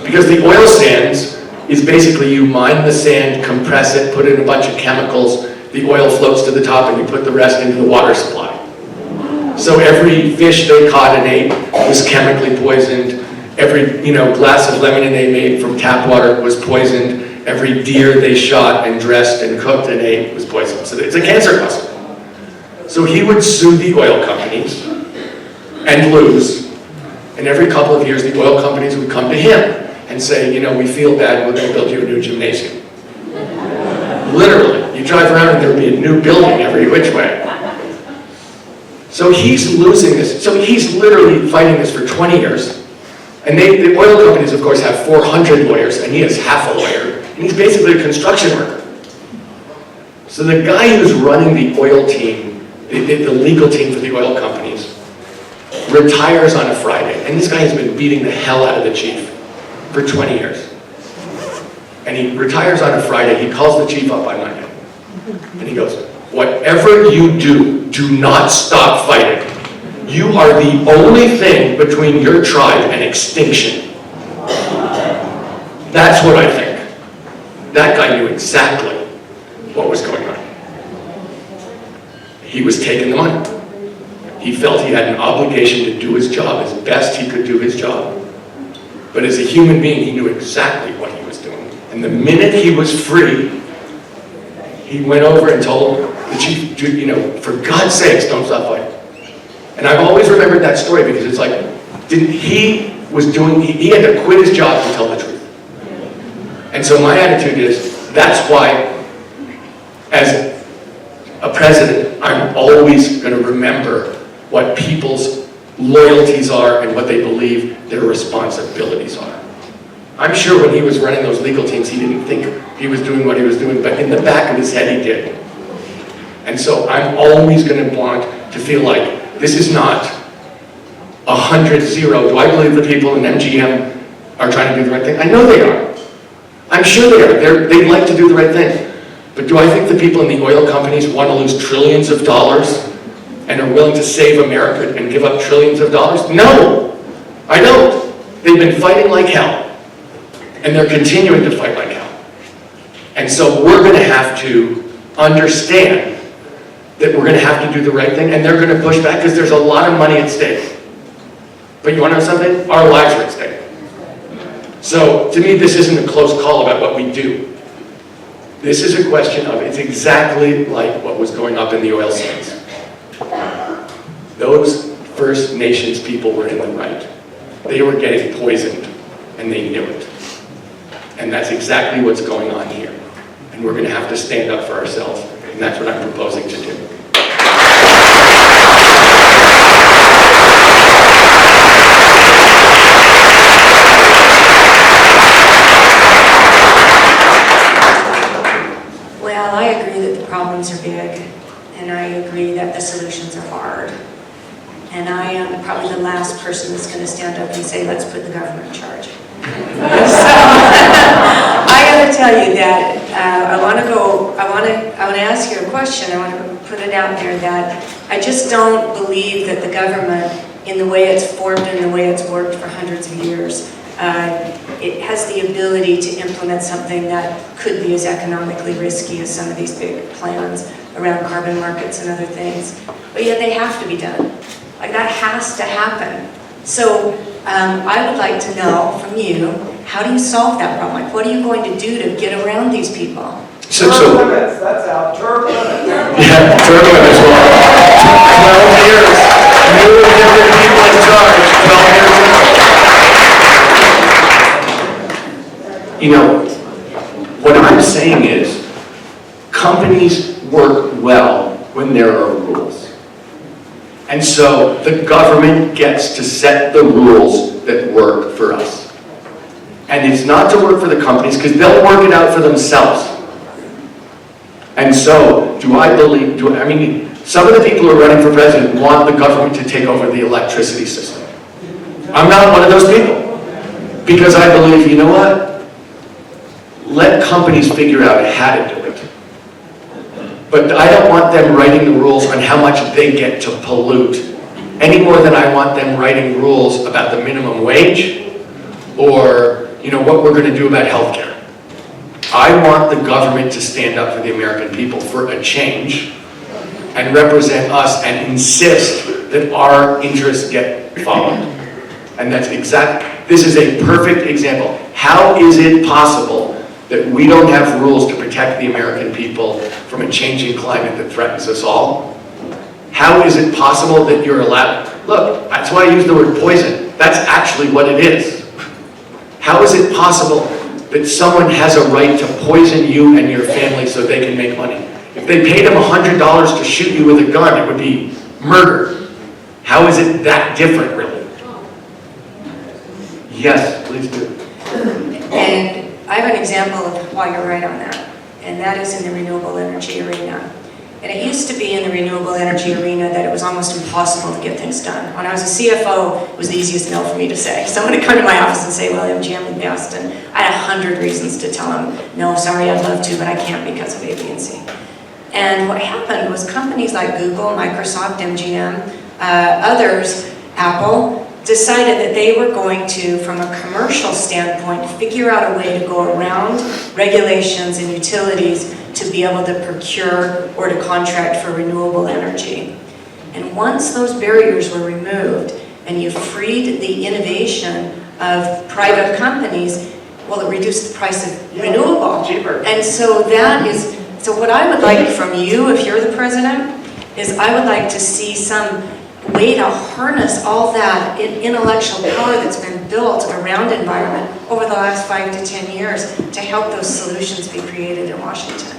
Because the oil sands is basically you mine the sand, compress it, put in a bunch of chemicals, the oil floats to the top, and you put the rest into the water supply. So every fish they caught and ate was chemically poisoned. Every glass of lemonade they made from tap water was poisoned. Every deer they shot and dressed and cooked and ate was poisoned. So it's a cancer cluster. So he would sue the oil companies and lose. And every couple of years, the oil companies would come to him and say, we feel bad, we're going to build you a new gymnasium. Literally, you drive around and there would be a new building every which way. So he's losing this. So he's literally fighting this for 20 years. And the oil companies, of course, have 400 lawyers, and he has half a lawyer. And he's basically a construction worker. So the guy who's running the oil team, the legal team for the oil companies, retires on a Friday. And this guy has been beating the hell out of the chief for 20 years. And he retires on a Friday. He calls the chief up on Monday. And he goes, whatever you do, do not stop fighting. You are the only thing between your tribe and extinction. That's what I think. That guy knew exactly what was going on. He was taking the money. He felt he had an obligation to do his job as best he could do his job. But as a human being, he knew exactly what he was doing. And the minute he was free, he went over and told the chief, for God's sakes, don't stop fighting. And I've always remembered that story because it's like, he had to quit his job to tell the truth. And so my attitude is, that's why, as a president, I'm always going to remember what people's loyalties are and what they believe their responsibilities are. I'm sure when he was running those legal teams, he didn't think he was doing what he was doing, but in the back of his head, he did. And so I'm always going to want to feel like this is not 100-0. Do I believe the people in MGM are trying to do the right thing? I know they are. I'm sure they are. They like to do the right thing. But do I think the people in the oil companies want to lose trillions of dollars and are willing to save America and give up trillions of dollars? No, I don't. They've been fighting like hell. And they're continuing to fight like hell. And so we're going to have to understand that we're going to have to do the right thing, and they're going to push back because there's a lot of money at stake. But you want to know something? Our lives are at stake. So to me, this isn't a close call about what we do. This is a question of, it's exactly like what was going up in the oil sands. Those First Nations people were in the right. They were getting poisoned, and they knew it. And that's exactly what's going on here. And we're going to have to stand up for ourselves, and that's what I'm proposing to do. Well, I agree that the problems are big, and I agree that the solutions are hard. And I am probably the last person that's going to stand up and say, let's put the government in charge. So, I got to tell you that I want to ask you a question. I want to put it out there that I just don't believe that the government, in the way it's formed and the way it's worked for hundreds of years, it has the ability to implement something that could be as economically risky as some of these big plans around carbon markets and other things. But yet they have to be done. Like, that has to happen. So I would like to know from you, how do you solve that problem? Like, what are you going to do to get around these people? Term limits, that's out. Term limits. Yeah, term limits. Well, 12 years. New and different people in charge. 12 years. You know, what I'm saying is, companies work well when there are rules. And so the government gets to set the rules that work for us. And it's not to work for the companies, because they'll work it out for themselves. And so, I mean, some of the people who are running for president want the government to take over the electricity system. I'm not one of those people. Because I believe, you know what? Let companies figure out how to do it. But I don't want them writing the rules on how much they get to pollute, any more than I want them writing rules about the minimum wage, or what we're going to do about healthcare. I want the government to stand up for the American people for a change and represent us and insist that our interests get followed. And that's this is a perfect example. How is it possible that we don't have rules to protect the American people from a changing climate that threatens us all? How is it possible that you're allowed? Look, that's why I use the word poison. That's actually what it is. How is it possible that someone has a right to poison you and your family so they can make money? If they paid them $100 to shoot you with a gun, it would be murder. How is it that different, really? Yes, please do. And I have an example of why you're right on that, and that is in the renewable energy arena. And it used to be in the renewable energy arena that it was almost impossible to get things done. When I was a CFO, it was the easiest no for me to say. Someone would come to my office and say, well, MG, I'm the best. And I had 100 reasons to tell them, no, sorry, I'd love to, but I can't because of A, B, and C. And what happened was companies like Google, Microsoft, MGM, others, Apple, decided that they were going to, from a commercial standpoint, figure out a way to go around regulations and utilities to be able to procure or to contract for renewable energy. And once those barriers were removed and you freed the innovation of private companies, well, it reduced the price of renewable. Cheaper. And so so what I would like from you, if you're the president, is I would like to see some way to harness all that intellectual power that's been built around environment over the last 5 to 10 years to help those solutions be created in Washington.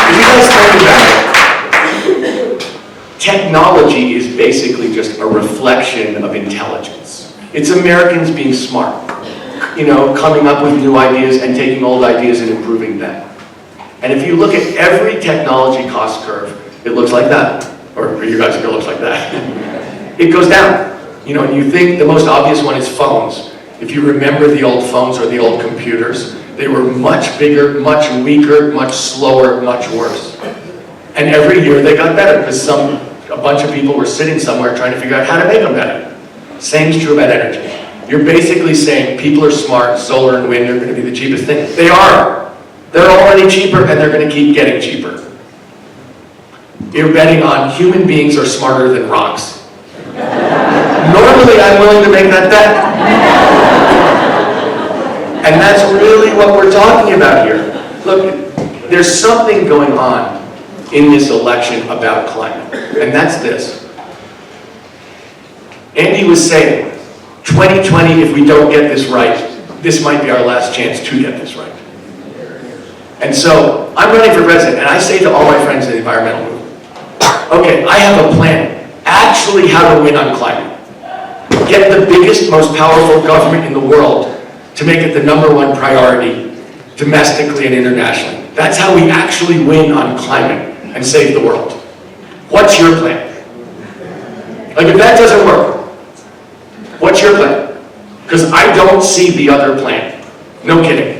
If you guys think about it, technology is basically just a reflection of intelligence. It's Americans being smart, coming up with new ideas and taking old ideas and improving them. And if you look at every technology cost curve, it looks like that. Or for you guys, it looks like that. It goes down. And you think the most obvious one is phones. If you remember the old phones or the old computers, they were much bigger, much weaker, much slower, much worse. And every year they got better because a bunch of people were sitting somewhere trying to figure out how to make them better. Same is true about energy. You're basically saying people are smart, solar and wind are going to be the cheapest thing. They are. They're already cheaper and they're going to keep getting cheaper. You're betting on human beings are smarter than rocks. Normally I'm willing to make that bet. And that's really what we're talking about here. Look, there's something going on in this election about climate, and that's this. Andy was saying, 2020, if we don't get this right, this might be our last chance to get this right. And so, I'm running for president, and I say to all my friends in the environmental movement, okay, I have a plan, actually how to win on climate. Get the biggest, most powerful government in the world to make it the #1 priority, domestically and internationally. That's how we actually win on climate and save the world. What's your plan? Like, if that doesn't work, what's your plan? Because I don't see the other plan. No kidding.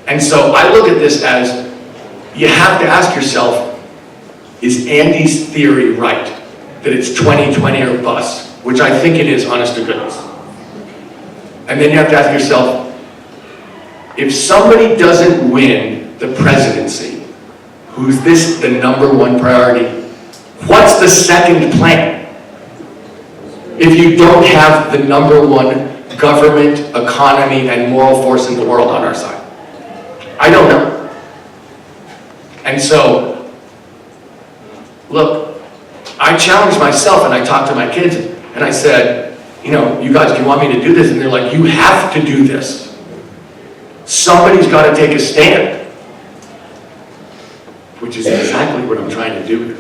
And so I look at this as, you have to ask yourself, is Andy's theory right? That it's 2020 or bust, which I think it is, honest to goodness. And then you have to ask yourself, if somebody doesn't win the presidency, who's this the #1 priority? What's the second plan? If you don't have the #1 government, economy, and moral force in the world on our side. I don't know. And so, look, I challenged myself and I talked to my kids and I said, you guys, do you want me to do this? And they're like, you have to do this. Somebody's got to take a stand. Which is exactly what I'm trying to do.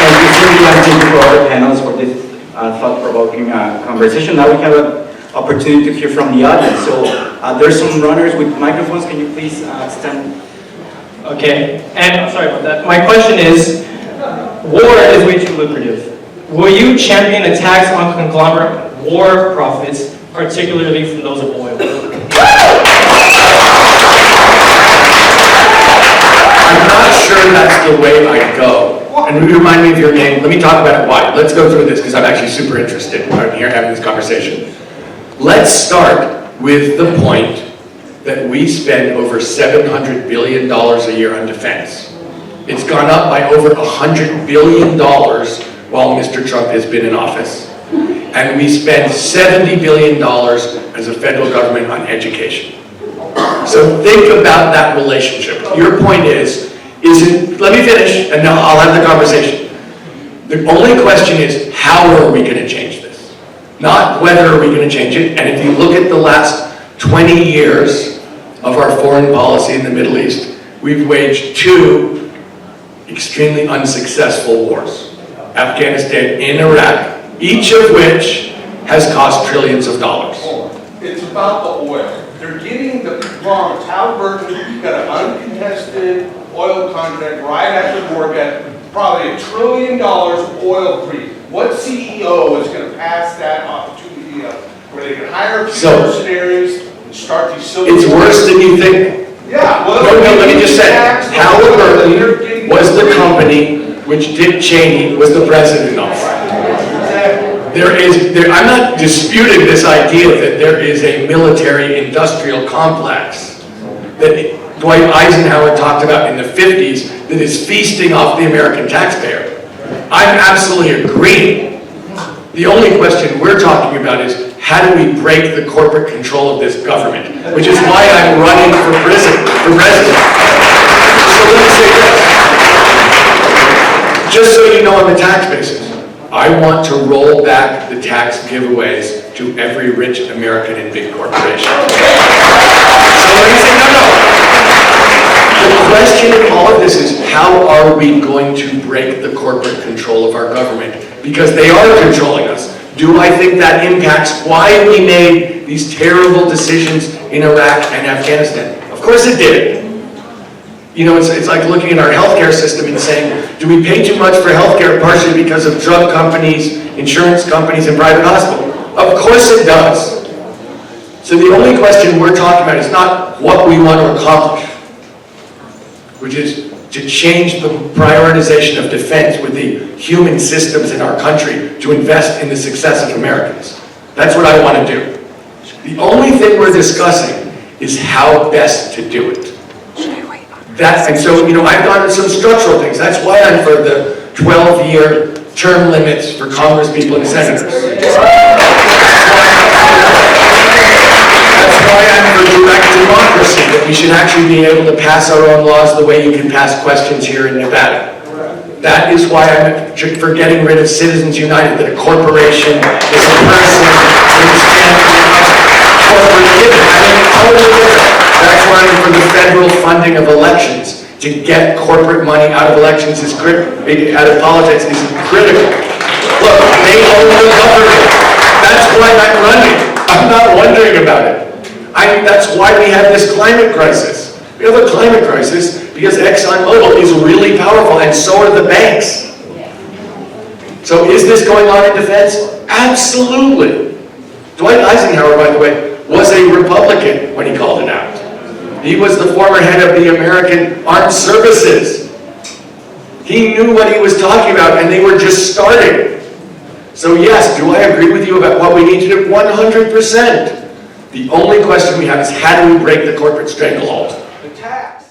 And before we thank you for all the panels for this thought-provoking conversation, now we have an opportunity to hear from the audience. So there's some runners with microphones. Can you please stand? Okay, and I'm sorry about that. My question is, war is way too lucrative. Will you champion a tax on conglomerate war profits, particularly from those of oil? that's the way I go. And remind me of your name. Let me talk about it. Why? Let's go through this because I'm actually super interested in here having this conversation. Let's start with the point that we spend over $700 billion a year on defense. It's gone up by over $100 billion while Mr. Trump has been in office. And we spend $70 billion as a federal government on education. So think about that relationship. Your point isn't, let me finish and now I'll have the conversation. The only question is, how are we going to change this? Not whether are we going to change it. And if you look at the last 20 years of our foreign policy in the Middle East, we've waged 2 extremely unsuccessful wars. Afghanistan and Iraq, each of which has cost trillions of dollars. It's about the oil. They're getting the wrong. Halliburton got an uncontested oil contract right after the war, got probably $1 trillion oil free. What CEO is going to pass that opportunity up where they can hire mercenaries and start these civil It's worse than you think. Yeah, well, No, let me just say, Halliburton was the company which Dick Cheney was the president of. I'm not disputing this idea that there is a military-industrial complex that Dwight Eisenhower talked about in the 50s that is feasting off the American taxpayer. I'm absolutely agreeing. The only question we're talking about is how do we break the corporate control of this government, which is why I'm running for president. So let me say this. Just so you know on the tax basis, I want to roll back the tax giveaways to every rich American and big corporation. So let me say, no. The question in all of this is how are we going to break the corporate control of our government? Because they are controlling us. Do I think that impacts why we made these terrible decisions in Iraq and Afghanistan? Of course it did. You know, it's like looking at our healthcare system and saying, do we pay too much for healthcare partially because of drug companies, insurance companies, and private hospitals? Of course it does. So the only question we're talking about is not what we want to accomplish, which is to change the prioritization of defense with the human systems in our country to invest in the success of Americans. That's what I want to do. The only thing we're discussing is how best to do it. And so, you know, I've gone into some structural things. That's why I'm for the 12-year term limits for congresspeople and senators. That's why I'm for direct democracy, that we should actually be able to pass our own laws the way you can pass questions here in Nevada. That is why I'm for getting rid of Citizens United, that a corporation is a person who stands corporate giving. I mean, totally different. That's why I'm for the federal funding of elections. To get corporate money out of elections is out of politics is critical. Look, they own the government. That's why I'm running. I'm not wondering about it. That's why we have this climate crisis. We have a climate crisis because ExxonMobil is really powerful, and so are the banks. So is this going on in defense? Absolutely. Dwight Eisenhower, by the way, was a Republican when he called it out. He was the former head of the American Armed Services. He knew what he was talking about, and they were just starting. So yes, do I agree with you about what we need to do? 100%. The only question we have is how do we break the corporate stranglehold? The tax.